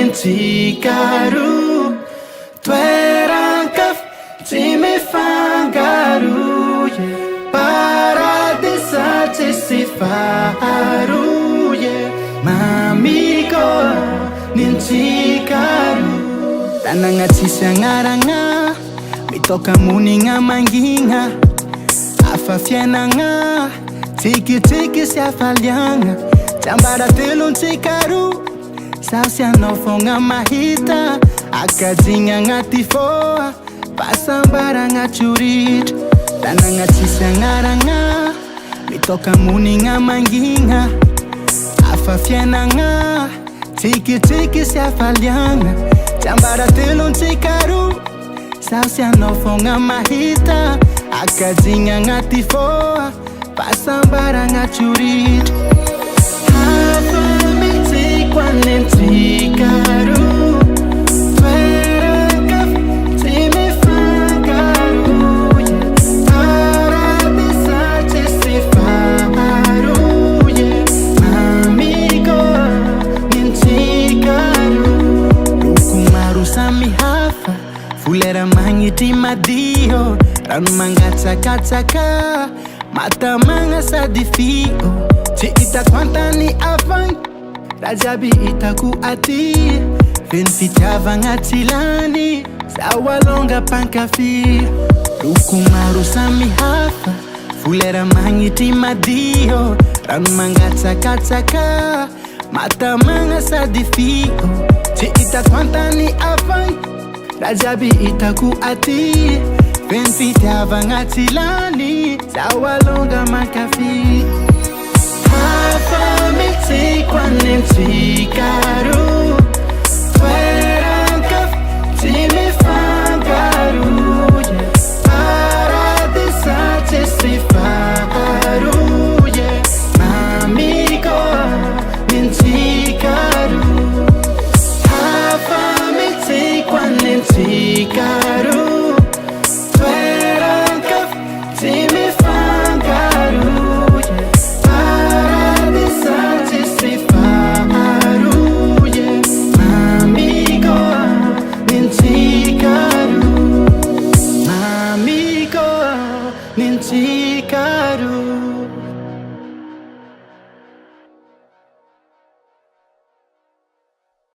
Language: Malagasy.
Nintsika Roa, toeran-kafa tsy mifangaro, paradisa tsisy faharo, mamiko Nintsika Roa. Tanagna tsisy agnaragna, mitoka monigna mangigna, hafa fiainagna, tsikitsiky sy hafaliagna, tsambara telo Nintsika Roa, sasy anao fogna mahita, akajigna agnaty foa, fahasambaragna tsoritra. Tanagna tsisy agnaragna, mitoka monigna mangigna, hafa fiainagna, tsikitsiky sy hafaliagna, tsambara telo Nintsika Roa, sasy anao fogna mahita, akajigna agnaty foa, fahasambaragna tsoritra. Nintsika Roa, toeran-kafa tsy mifangaro, paradisa tsisy faharo, mamiko Nintsika Roa. Loko maro samihafa, folera magnitry madio, rano mangatsakatsaka, matamagna sady fio, tsy hitako antany avagny, raha jiaby hitako aty, feno fitiavagna tsilany, zaho alonga mpankafy. Loko maro samihafa, folera magnitry madio, rano mangatsakatsaka, matamagna sady fio, tsy hitako antany avagny, raha jiaby hitako aty, feno fitiavagna tsilany, zaho alonga mpankafy. Nintsika